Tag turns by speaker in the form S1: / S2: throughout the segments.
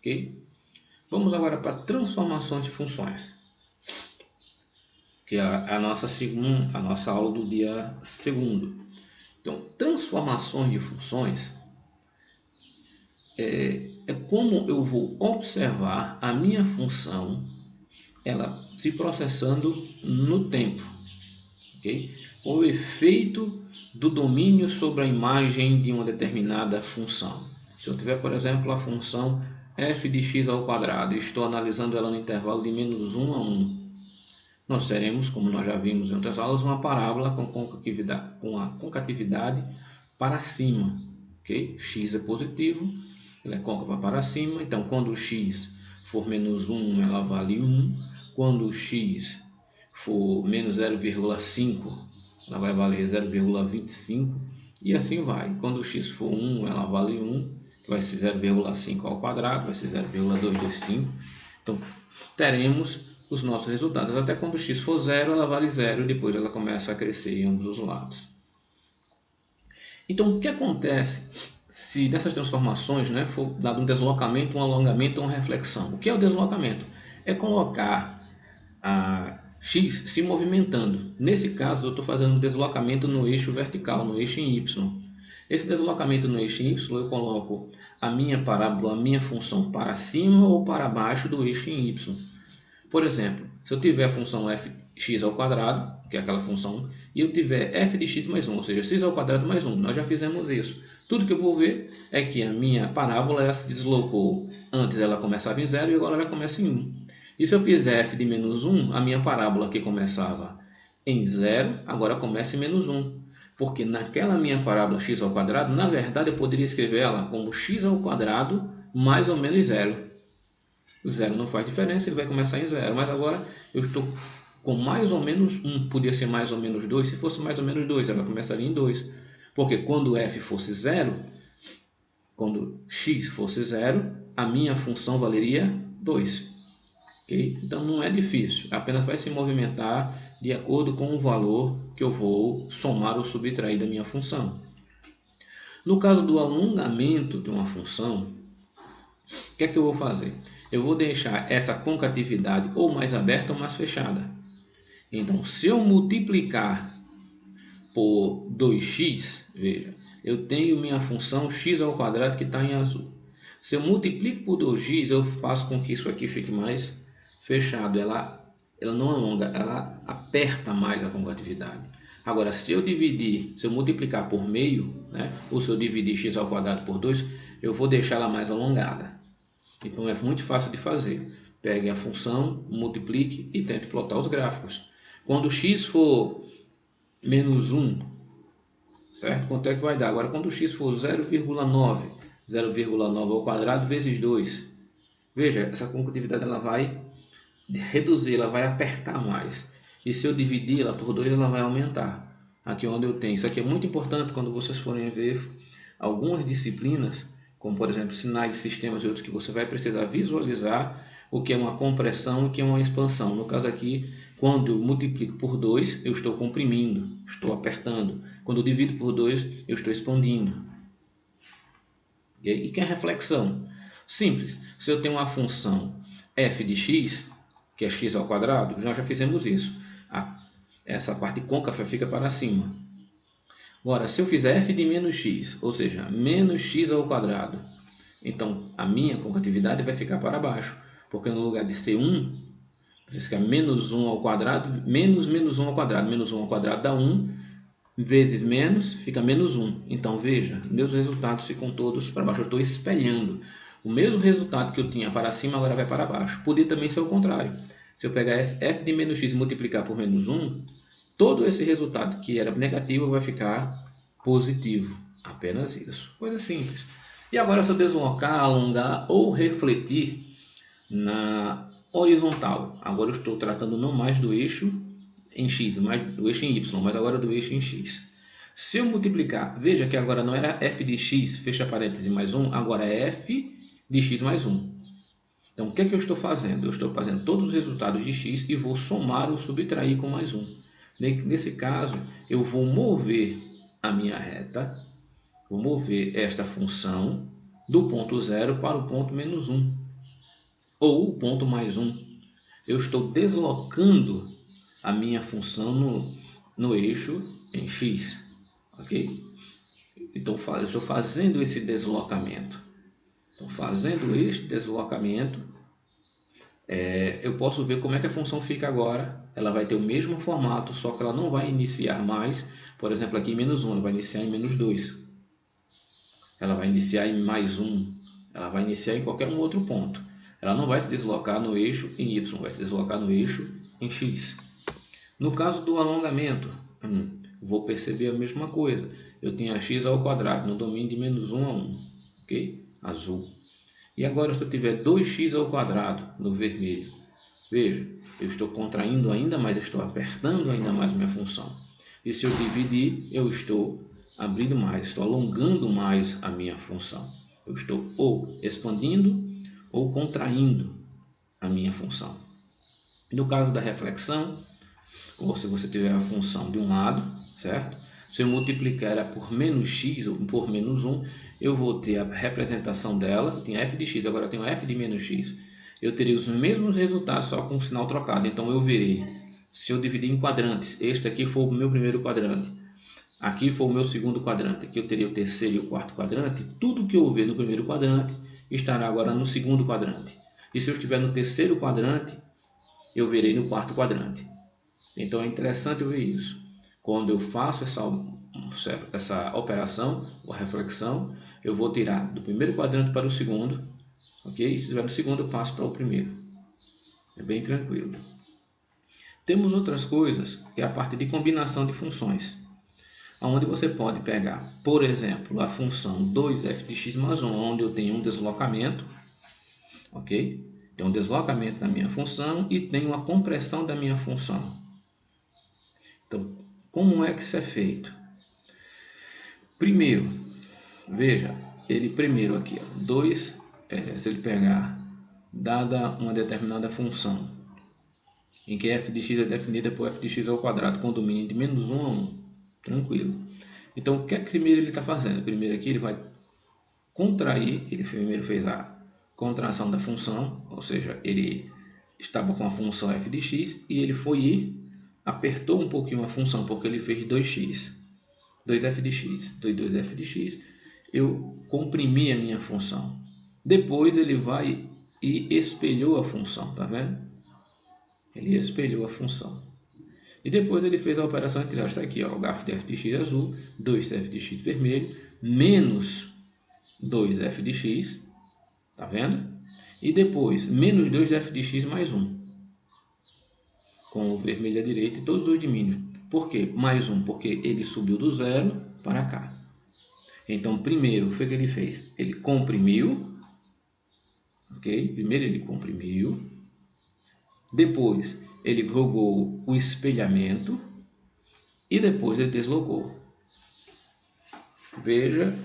S1: ok? Vamos agora para transformações de funções, que é a nossa aula do dia segundo. Então, transformações de funções é como eu vou observar a minha função, ela se processando no tempo, ok? O efeito do domínio sobre a imagem de uma determinada função. Se eu tiver, por exemplo, a função f de x ao quadrado e estou analisando ela no intervalo de -1 a 1, nós teremos, como nós já vimos em outras aulas, uma parábola com a concatividade para cima, ok? X é positivo, ela é côncava para cima, então quando o x for -1, ela vale 1, quando o x for menos 0,5, ela vai valer 0,25 e assim vai. Quando o x for 1, ela vale 1, que vai ser 0,5 ao quadrado, vai ser 0,225. Então, teremos os nossos resultados. Até quando o x for 0, ela vale 0 e depois ela começa a crescer em ambos os lados. Então, o que acontece se dessas transformações, né, for dado um deslocamento, um alongamento ou uma reflexão? O que é o deslocamento? É colocar a x se movimentando. Nesse caso, eu estou fazendo um deslocamento no eixo vertical, no eixo em y. Esse deslocamento no eixo em y, eu coloco a minha parábola, a minha função para cima ou para baixo do eixo em y. Por exemplo, se eu tiver a função fx ao quadrado, que é aquela função, e eu tiver f de x mais 1, ou seja, x ao quadrado mais 1, nós já fizemos isso. Tudo que eu vou ver é que a minha parábola ela se deslocou. Antes ela começava em 0 e agora ela começa em 1. E se eu fizer f de -1, a minha parábola que começava em 0, agora começa em -1. Porque naquela minha parábola x ao quadrado, na verdade eu poderia escrever ela como x ao quadrado mais ou menos 0. O 0 não faz diferença, ele vai começar em 0. Mas agora eu estou com mais ou menos 1. Podia ser mais ou menos 2. Se fosse mais ou menos 2, ela começaria em 2. Porque quando f fosse 0, quando x fosse 0, a minha função valeria 2. Okay? Então não é difícil. Apenas vai se movimentar de acordo com o valor que eu vou somar ou subtrair da minha função. No caso do alongamento de uma função, o que é que eu vou fazer? Eu vou deixar essa concatividade ou mais aberta ou mais fechada. Então, se eu multiplicar por 2x, veja, eu tenho minha função x ao quadrado que está em azul. Se eu multiplico por 2x, eu faço com que isso aqui fique mais fechado. Ela não alonga, ela aperta mais a concatividade. Agora, se eu multiplicar por meio, né, ou se eu dividir x ao quadrado por 2, eu vou deixar ela mais alongada. Então é muito fácil de fazer. Pegue a função, multiplique e tente plotar os gráficos. Quando x for -1, certo? Quanto é que vai dar? Agora, quando x for 0,9, 0,9 ao quadrado vezes 2. Veja, essa concatividade ela vai reduzir, ela vai apertar mais. E se eu dividir ela por 2, ela vai aumentar. Aqui onde eu tenho. Isso aqui é muito importante quando vocês forem ver algumas disciplinas, como por exemplo sinais de sistemas e outros, que você vai precisar visualizar o que é uma compressão e o que é uma expansão. No caso aqui, quando eu multiplico por 2, eu estou comprimindo, estou apertando. Quando eu divido por 2, eu estou expandindo. E que é a reflexão? Simples. Se eu tenho uma função f de x, que é x ao quadrado, nós já fizemos isso. Essa parte côncava fica para cima. Agora, se eu fizer f de menos x, ou seja, menos x ao quadrado, então a minha concatividade vai ficar para baixo, porque no lugar de ser 1, vai ficar -1 ao quadrado, menos 1 ao quadrado. Menos 1 ao quadrado dá 1, vezes menos fica -1. Então veja, meus resultados ficam todos para baixo, eu estou espelhando. O mesmo resultado que eu tinha para cima agora vai para baixo. Podia também ser o contrário. Se eu pegar f de menos x e multiplicar por -1, todo esse resultado que era negativo vai ficar positivo. Apenas isso. Coisa simples. E agora, se eu deslocar, alongar ou refletir na horizontal. Agora eu estou tratando não mais do eixo em x, mas do eixo em y, mas agora do eixo em x. Se eu multiplicar, veja que agora não era f de x, fecha parênteses, mais 1, agora é f de x mais 1. Então, o que é que eu estou fazendo? Eu estou fazendo todos os resultados de x e vou somar ou subtrair com mais 1. Nesse caso, eu vou mover a minha reta, vou mover esta função do ponto 0 para o ponto -1. ou o ponto mais 1. Eu estou deslocando a minha função no eixo em x, ok? Então eu estou fazendo esse deslocamento. Então, fazendo este deslocamento, eu posso ver como é que a função fica agora. Ela vai ter o mesmo formato, só que ela não vai iniciar mais, por exemplo, aqui em menos 1, ela vai iniciar em menos 2. Ela vai iniciar em mais 1. Ela vai iniciar em qualquer um outro ponto. Ela não vai se deslocar no eixo em y, vai se deslocar no eixo em x. No caso do alongamento, vou perceber a mesma coisa. Eu tinha x ao quadrado no domínio de menos 1 a 1, ok? Azul. E agora, se eu tiver 2x ao quadrado no vermelho, veja, eu estou contraindo ainda mais, eu estou apertando ainda mais minha função. E se eu dividir, eu estou abrindo mais, estou alongando mais a minha função. Eu estou ou expandindo ou contraindo a minha função. No caso da reflexão, ou se você tiver a função de um lado, certo? Se eu multiplicar ela por menos x ou por menos 1, eu vou ter a representação dela, tem f de x, agora eu tenho f de menos x. Eu terei os mesmos resultados, só com o sinal trocado. Então eu verei, se eu dividir em quadrantes, este aqui for o meu primeiro quadrante, aqui for o meu segundo quadrante, aqui eu teria o terceiro e o quarto quadrante, tudo que eu ver no primeiro quadrante estará agora no segundo quadrante. E se eu estiver no terceiro quadrante, eu verei no quarto quadrante. Então é interessante ver isso. Quando eu faço essa operação, ou reflexão, eu vou tirar do primeiro quadrante para o segundo, ok? E se estiver no segundo, eu passo para o primeiro. É bem tranquilo. Temos outras coisas, que é a parte de combinação de funções, onde você pode pegar, por exemplo, a função 2f de x mais 1, onde eu tenho um deslocamento, ok? Tem um deslocamento da minha função e tenho uma compressão da minha função. Então, como é que isso é feito? Primeiro, veja, ele primeiro aqui, 2, se ele pegar, dada uma determinada função, em que f de x é definida por f de x ao quadrado com domínio de menos 1 a 1, tranquilo. Então, o que é que primeiro ele está fazendo? Primeiro aqui ele vai contrair, ele primeiro fez a contração da função, ou seja, ele estava com a função f de x e ele foi e apertou um pouquinho a função, porque ele fez 2x, 2f de x, 2f de x, eu comprimi a minha função. Depois ele vai e espelhou a função, tá vendo? Ele espelhou a função. E depois ele fez a operação entre elas, está aqui, ó, o grafo de f de x azul, 2f de x vermelho, menos 2f de x, tá vendo? E depois, menos 2f de x mais 1. Com o vermelho à direita e todos os domínios. Por quê? Mais 1, porque ele subiu do zero para cá. Então, primeiro, o que foi que ele fez? Ele comprimiu, ok? Primeiro ele comprimiu. Depois, ele jogou o espelhamento. E depois ele deslocou. Veja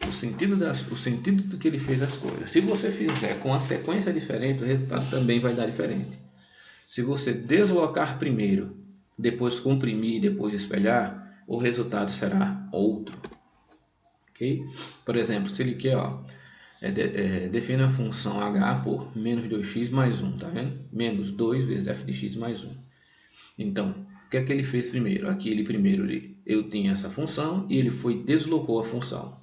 S1: o sentido do que ele fez as coisas. Se você fizer com a sequência diferente, o resultado também vai dar diferente. Se você deslocar primeiro, depois comprimir, depois espelhar, o resultado será outro. Ok? Por exemplo, se ele quer, defina a função h por menos 2x mais 1, tá vendo? Menos 2 vezes f de x mais 1. Então, o que é que ele fez primeiro? Aqui eu tinha essa função e ele foi deslocou a função.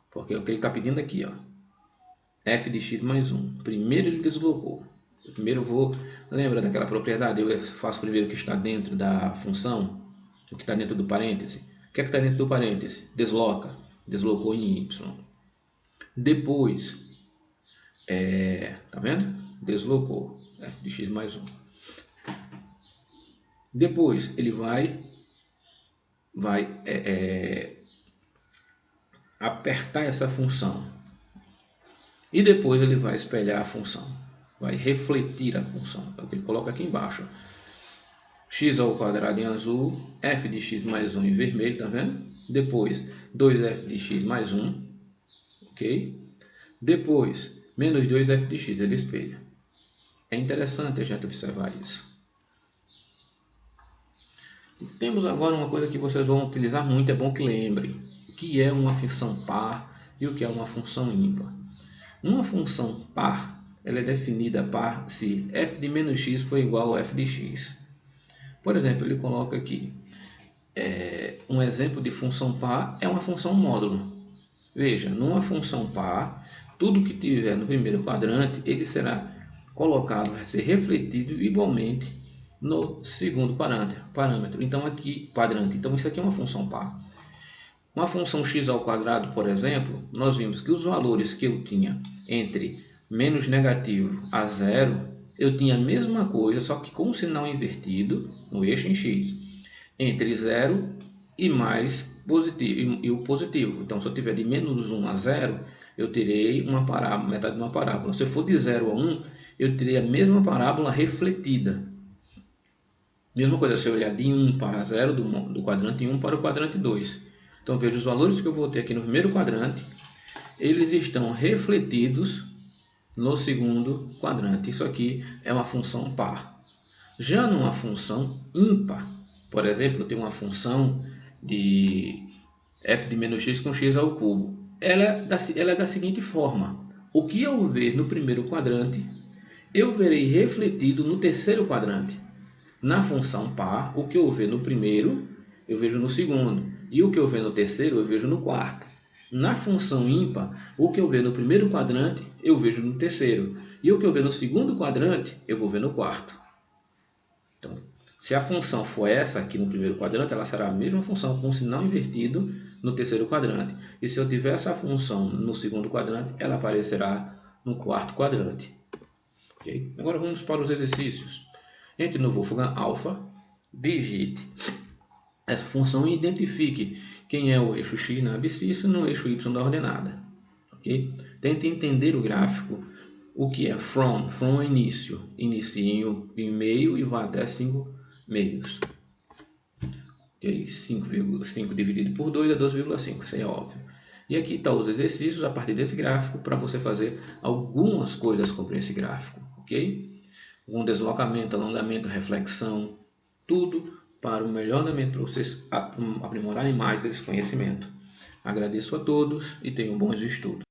S1: Porque é o que ele está pedindo aqui, ó, f de x mais 1. Primeiro ele deslocou. Primeiro eu vou... Lembra daquela propriedade? Eu faço primeiro o que está dentro da função, o que está dentro do parêntese. O que é que está dentro do parêntese? Desloca. Deslocou em y. Depois, tá vendo? Deslocou. F de x mais 1. Depois ele vai apertar essa função. E depois ele vai espelhar a função. Vai refletir a função. É o que ele coloca aqui embaixo. X ao quadrado em azul, f de x mais 1 em vermelho, tá vendo? Depois, 2f de x mais 1, ok? Depois, menos 2f de x, ele espelha. É interessante a gente observar isso. Temos agora uma coisa que vocês vão utilizar muito, é bom que lembrem. O que é uma função par e o que é uma função ímpar. Uma função par ela é definida se f de menos x for igual a f de x. Por exemplo, ele coloca aqui, um exemplo de função par é uma função módulo. Veja, numa função par, tudo que tiver no primeiro quadrante, ele será colocado, vai ser refletido igualmente no segundo parâmetro. Então aqui, quadrante. Então isso aqui é uma função par. Uma função x ao quadrado, por exemplo, nós vimos que os valores que eu tinha entre menos negativo a zero, eu tinha a mesma coisa, só que com o sinal invertido no eixo em x, entre 0 e mais positivo, e o positivo. Então, se eu tiver de menos 1 a 0, eu terei uma parábola, metade de uma parábola. Se eu for de 0 a 1, eu terei a mesma parábola refletida. Mesma coisa se eu olhar de 1 para 0, do quadrante 1 para o quadrante 2. Então, veja os valores que eu vou ter aqui no primeiro quadrante, eles estão refletidos no segundo quadrante. Isso aqui é uma função par. Já numa função ímpar, por exemplo, eu tenho uma função de f de menos x com x ao cubo. Ela é da seguinte forma: o que eu ver no primeiro quadrante, eu verei refletido no terceiro quadrante. Na função par, o que eu ver no primeiro, eu vejo no segundo. E o que eu ver no terceiro, eu vejo no quarto. Na função ímpar, o que eu ver no primeiro quadrante, eu vejo no terceiro. E o que eu ver no segundo quadrante, eu vou ver no quarto. Então, se a função for essa aqui no primeiro quadrante, ela será a mesma função com o sinal invertido no terceiro quadrante. E se eu tiver essa função no segundo quadrante, ela aparecerá no quarto quadrante. Okay? Agora vamos para os exercícios. Entre no Wolfgang Alpha, digite essa função e identifique quem é o eixo x na abscissa e no eixo y da ordenada. Okay? Tente entender o gráfico. O que é from é início. Inicie em meio e vá até 5 meios. Okay? 5,5 dividido por 2 é 12,5, isso é óbvio. E aqui estão os exercícios a partir desse gráfico para você fazer algumas coisas com esse gráfico. Ok? Um deslocamento, alongamento, reflexão, tudo para o melhoramento, para vocês aprimorarem mais esse conhecimento. Agradeço a todos e tenham bons estudos.